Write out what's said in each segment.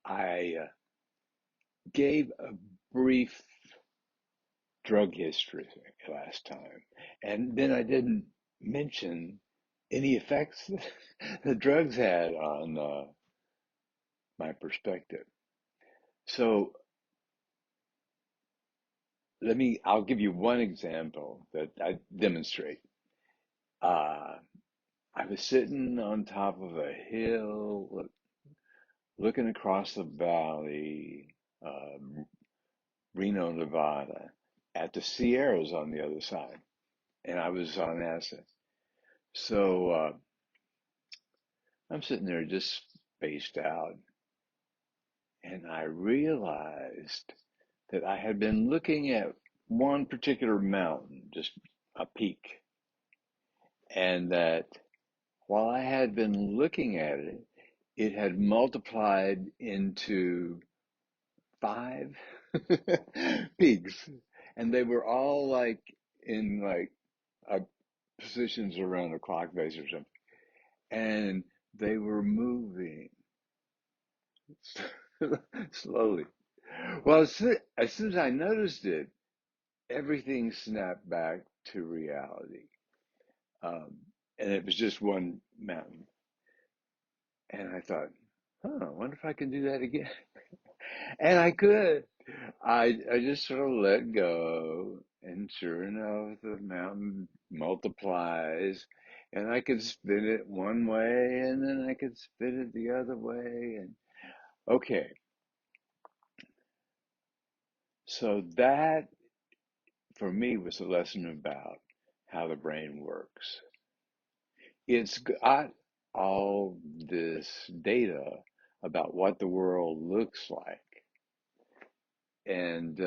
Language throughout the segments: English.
I gave a brief drug history last time, and then I didn't mention any effects the drugs had on my perspective. So I'll give you one example that I demonstrate. Uh, I was sitting on top of a hill, looking across the valley, Reno, Nevada, at the Sierras on the other side, and I was on acid. So I'm sitting there just spaced out, and I realized that I had been looking at one particular mountain, just a peak, and that while I had been looking at it, it had multiplied into five peaks, and they were all like in like positions around a clock face or something, and they were moving slowly. Well, as soon as I noticed it, everything snapped back to reality. Um, and it was just one mountain. And I thought, I wonder if I can do that again. And I could. I just sort of let go, and sure enough, the mountain multiplies, and I could spin it one way, and then I could spin it the other way, and okay. So that for me was a lesson about how the brain works. It's got all this data about what the world looks like, and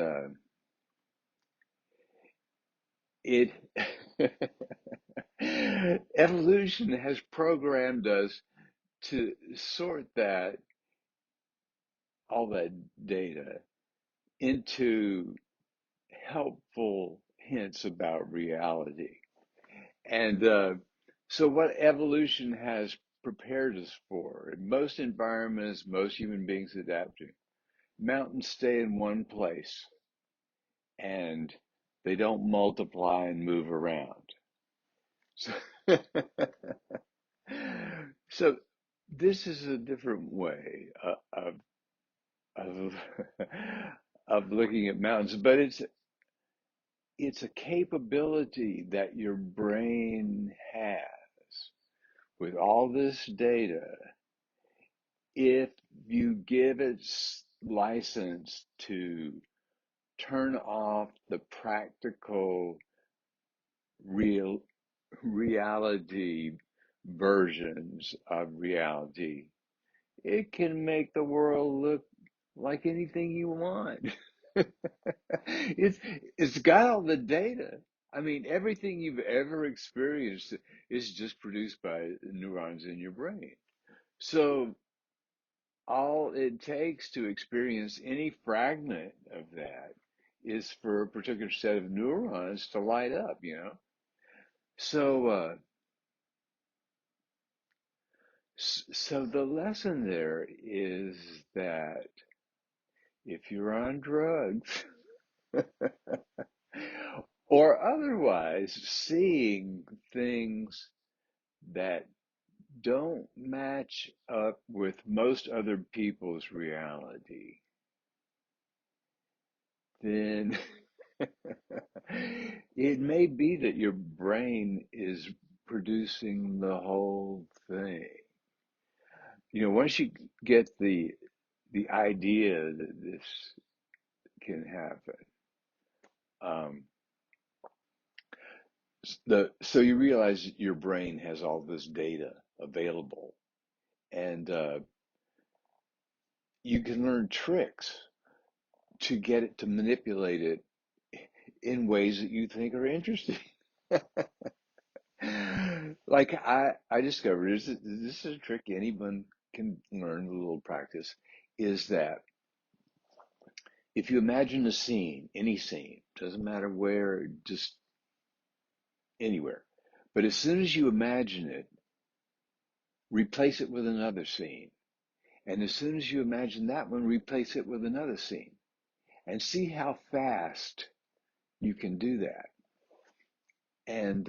it evolution has programmed us to sort that all that data into helpful hints about reality. And so, what evolution has prepared us for, in most environments, most human beings adapt to, mountains stay in one place and they don't multiply and move around. So, so this is a different way of of looking at mountains, but it's a capability that your brain has with all this data if you give it license to turn off the practical real reality versions of reality, it can make the world look like anything you want. it's it's got all the data. I mean, everything you've ever experienced is just produced by neurons in your brain. So all it takes to experience any fragment of that is for a particular set of neurons to light up, you know? So, so the lesson there is that if you're on drugs or otherwise seeing things that don't match up with most other people's reality, then it may be that your brain is producing the whole thing. You know, once you get the idea that this can happen, um, so you realize that your brain has all this data available, and you can learn tricks to get it to manipulate it in ways that you think are interesting. Like I discovered this is a trick anyone can learn with a little practice, is that if you imagine a scene, any scene, doesn't matter where, just anywhere, but as soon as you imagine it, replace it with another scene. And as soon as you imagine that one, replace it with another scene and see how fast you can do that. And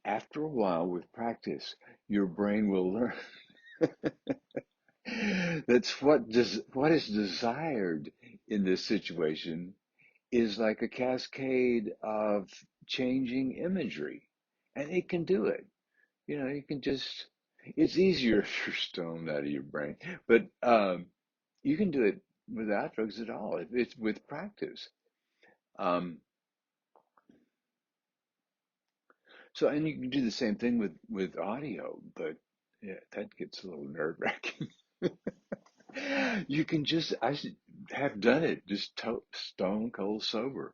after a while, with practice, your brain will learn that's what is desired in this situation is like a cascade of changing imagery, and it can do it. You know, you can just. It's easier if you're stoned out of your brain, but you can do it without drugs at all. It's with practice. Um, so, and you can do the same thing with audio, but yeah, that gets a little nerve-wracking. You can just, have done it, just stone cold sober.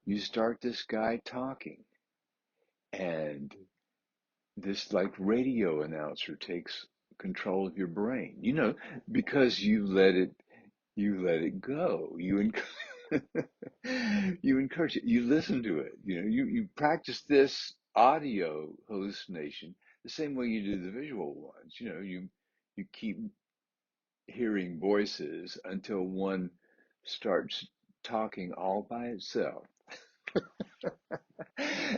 You start this guy talking, and this like radio announcer takes control of your brain, because you let it go. You encourage it. You listen to it. You practice this audio hallucination the same way you do the visual ones. You keep hearing voices until one starts talking all by itself.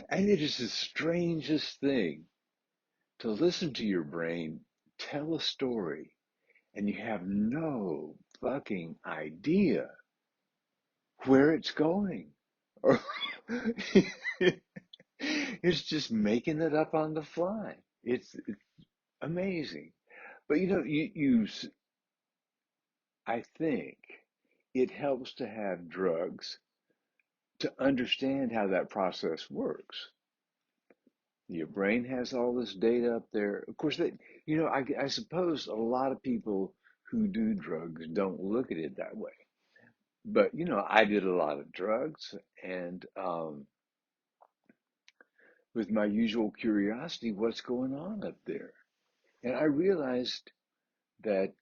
And it is the strangest thing to listen to your brain tell a story and you have no fucking idea where it's going. Or it's just making it up on the fly. It's amazing. But I think it helps to have drugs to understand how that process works. Your brain has all this data up there. Of course, I suppose a lot of people who do drugs don't look at it that way. But, I did a lot of drugs, and with my usual curiosity, what's going on up there? And I realized that,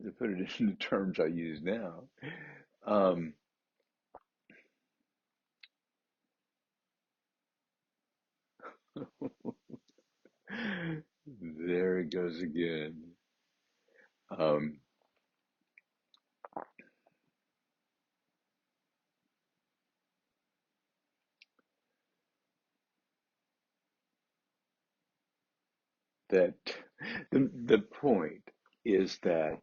to put it in the terms I use now, um, there it goes again. Um, that the point is that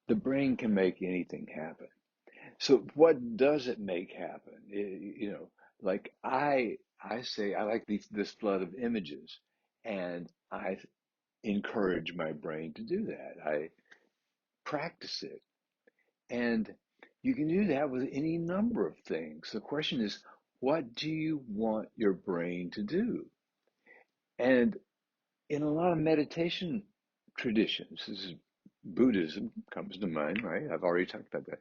the brain can make anything happen. So what does it make happen? Like I say, I like this flood of images, and I encourage my brain to do that. I practice it, and you can do that with any number of things. The question is, what do you want your brain to do? And in a lot of meditation traditions, this is Buddhism comes to mind, right? I've already talked about that.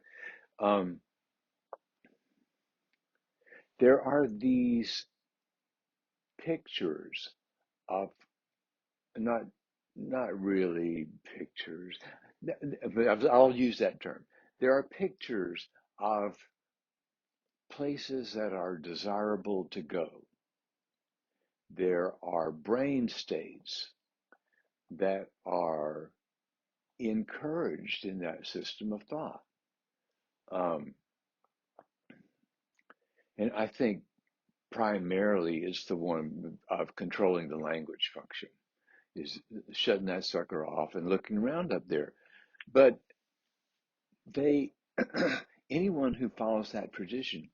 Um, there are these pictures of not not really pictures, but I'll use that term. There are pictures of places that are desirable to go. There are brain states that are encouraged in that system of thought. Um, and I think primarily it's the one of controlling the language function, is shutting that sucker off and looking around up there. But they, anyone who follows that tradition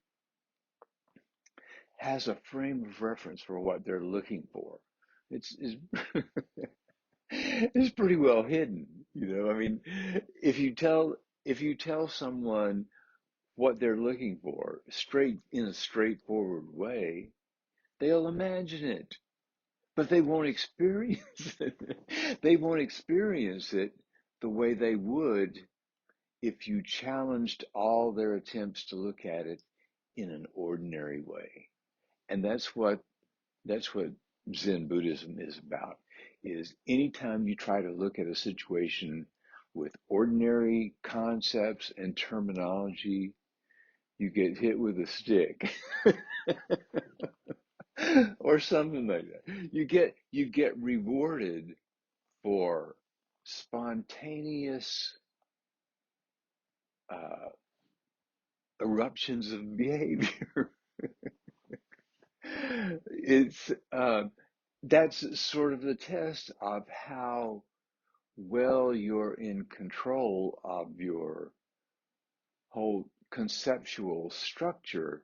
has a frame of reference for what they're looking for. It's it's pretty well hidden, I mean, if you tell if you tell someone what they're looking for straight in a straightforward way, they'll imagine it, but they won't experience it. They won't experience it the way they would if you challenged all their attempts to look at it in an ordinary way. And that's what Zen Buddhism is about, is anytime you try to look at a situation with ordinary concepts and terminology, you get hit with a stick or something like that. You get rewarded for spontaneous uh, eruptions of behavior. It's That's sort of the test of how well you're in control of your whole conceptual structure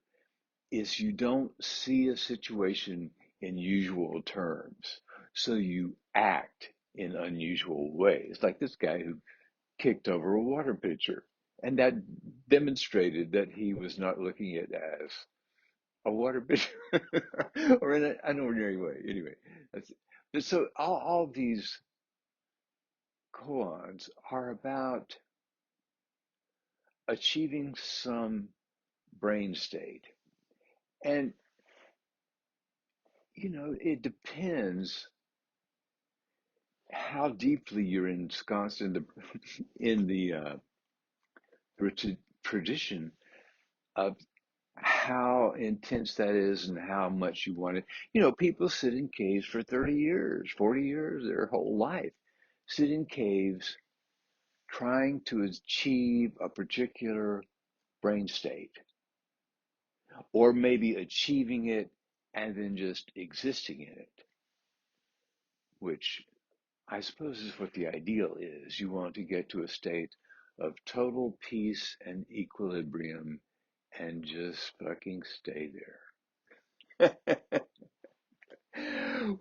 is you don't see a situation in usual terms. So you act in unusual ways. Like this guy who kicked over a water pitcher. And that demonstrated that he was not looking at it as a water pitcher or in an ordinary way. Anyway, so all these koans are about achieving some brain state. And, it depends how deeply you're ensconced in the tradition of how intense that is and how much you want it. People sit in caves for 30 years, 40 years, their whole life, sit in caves trying to achieve a particular brain state, or maybe achieving it and then just existing in it, which I suppose is what the ideal is. You want to get to a state of total peace and equilibrium and just fucking stay there.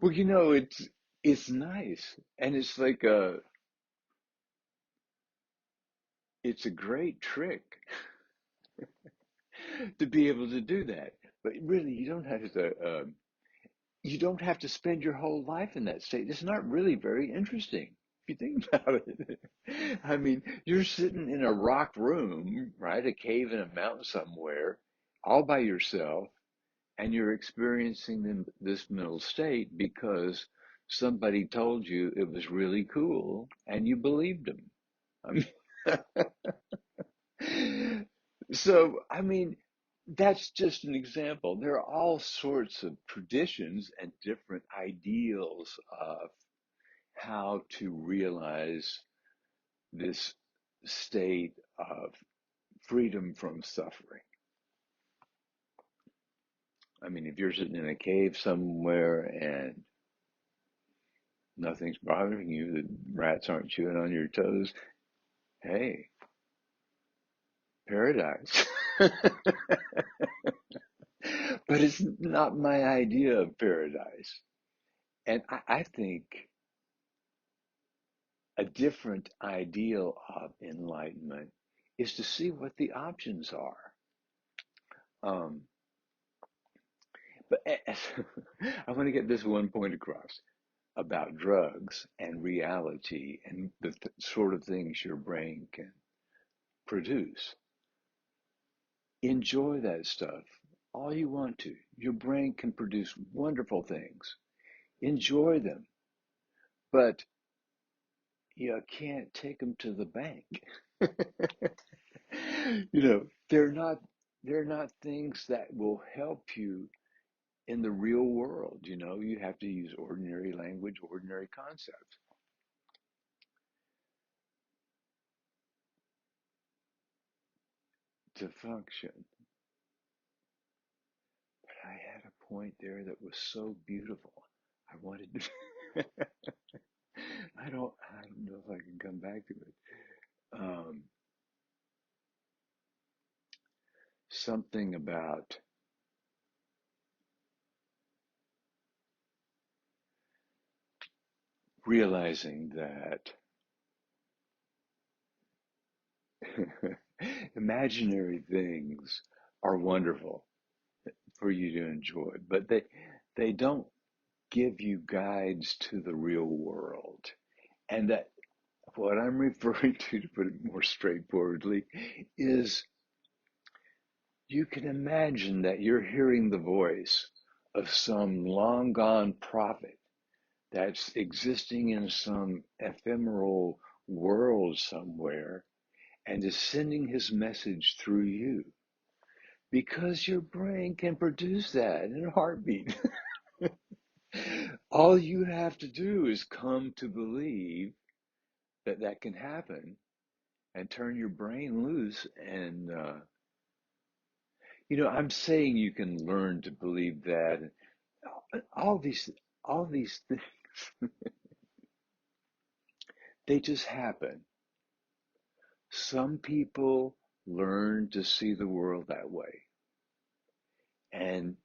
Well, it's nice, and it's a great trick to be able to do that. But really, you don't have to spend your whole life in that state. It's not really very interesting if you think about it. I mean, you're sitting in a rock room, right? A cave in a mountain somewhere, all by yourself, and you're experiencing this mental state because somebody told you it was really cool and you believed them. I mean, that's just an example. There are all sorts of traditions and different ideals of how to realize this state of freedom from suffering. I mean, if you're sitting in a cave somewhere and nothing's bothering you, the rats aren't chewing on your toes, hey, paradise. But it's not my idea of paradise. And I think a different ideal of enlightenment is to see what the options are. Um, but I want to get this one point across about drugs and reality and the sort of things your brain can produce. Enjoy that stuff all you want to. Your brain can produce wonderful things. Enjoy them, but you can't take them to the bank. They're not things that will help you in the real world. You have to use ordinary language, ordinary concepts to function. But I had a point there that was so beautiful. I wanted to. I don't know if I can come back to it. Um, Something about realizing that imaginary things are wonderful for you to enjoy, but they don't give you guides to the real world. And that what I'm referring to put it more straightforwardly, is you can imagine that you're hearing the voice of some long gone prophet that's existing in some ephemeral world somewhere and is sending his message through you because your brain can produce that in a heartbeat. All you have to do is come to believe that that can happen and turn your brain loose. And, I'm saying you can learn to believe that. All these, all these things, they just happen. Some people learn to see the world that way, and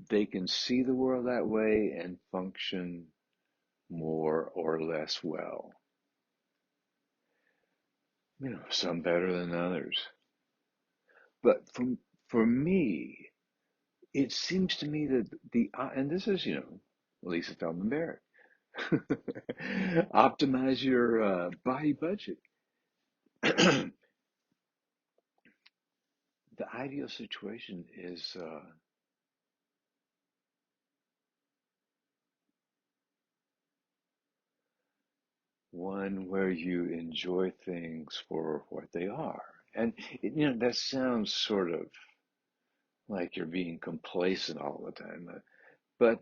they can see the world that way and function more or less well. Some better than others. But for me, it seems to me that and this is, Lisa Feldman Barrett, optimize your body budget. The ideal situation is one where you enjoy things for what they are. And, that sounds sort of like you're being complacent all the time. But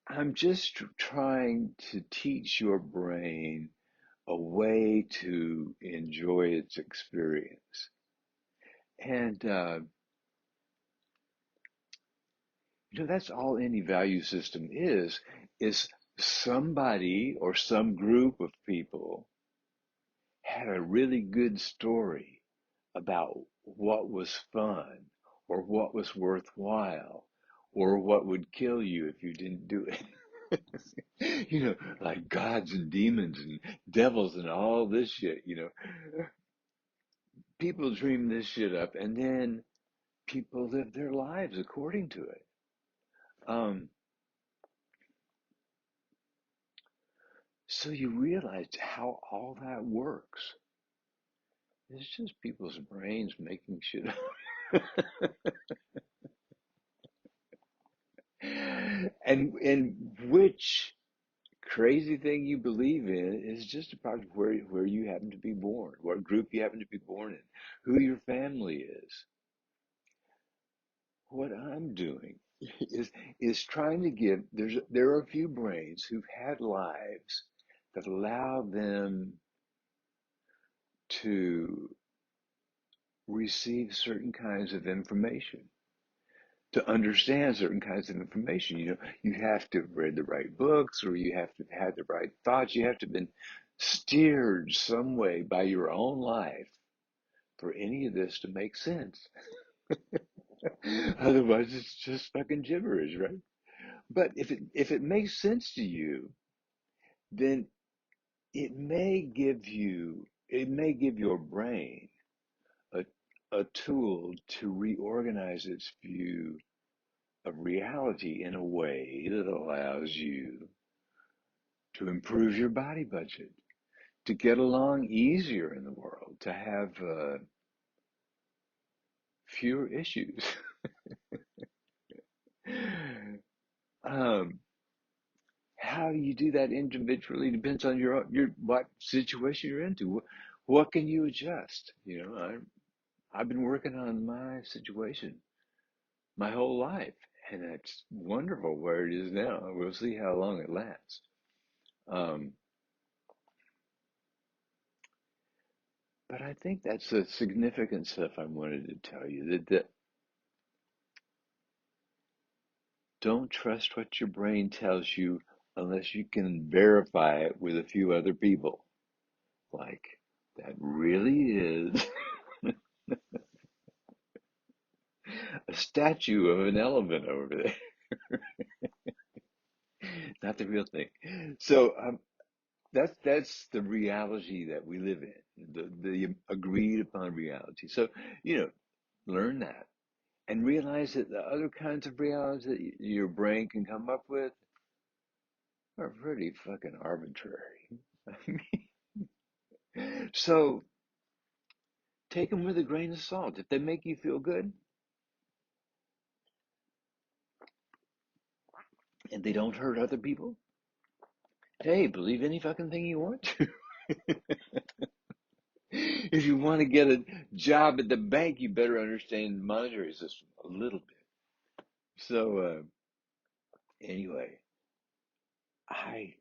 I'm just trying to teach your brain a way to enjoy its experience. And, that's all any value system is somebody or some group of people had a really good story about what was fun or what was worthwhile or what would kill you if you didn't do it. Like gods and demons and devils and all this shit. People dream this shit up and then people live their lives according to it. Um, so you realize how all that works. It's just people's brains making shit up. And which crazy thing you believe in is just a product of where you happen to be born, what group you happen to be born in, who your family is. What I'm doing is trying to give there are a few brains who've had lives that allow them to receive certain kinds of information, to understand certain kinds of information. You have to have read the right books, or you have to have had the right thoughts. You have to have been steered some way by your own life for any of this to make sense. Otherwise, it's just fucking gibberish, right? But if it makes sense to you, then it may give your brain a a tool to reorganize its view of reality in a way that allows you to improve your body budget, to get along easier in the world, to have fewer issues. um, how you do that individually depends on your what situation you're into. What can you adjust? I've been working on my situation my whole life, and it's wonderful where it is now. We'll see how long it lasts. Um, but I think that's the significant stuff I wanted to tell you that don't trust what your brain tells you unless you can verify it with a few other people. Like, that really is a statue of an elephant over there, not the real thing. So that's the reality that we live in, the agreed upon reality. So, you know, learn that and realize that the other kinds of realities that your brain can come up with are pretty fucking arbitrary. So take them with a grain of salt. If they make you feel good and they don't hurt other people, hey, believe any fucking thing you want to. If you want to get a job at the bank, you better understand the monetary system a little bit. So anyway, I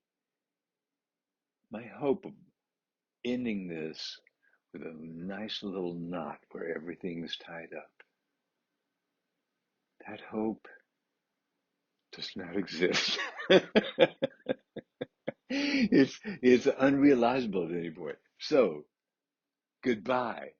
my hope of ending this with a nice little knot where everything's tied up. That hope does not exist. It's unrealizable at any point. So goodbye.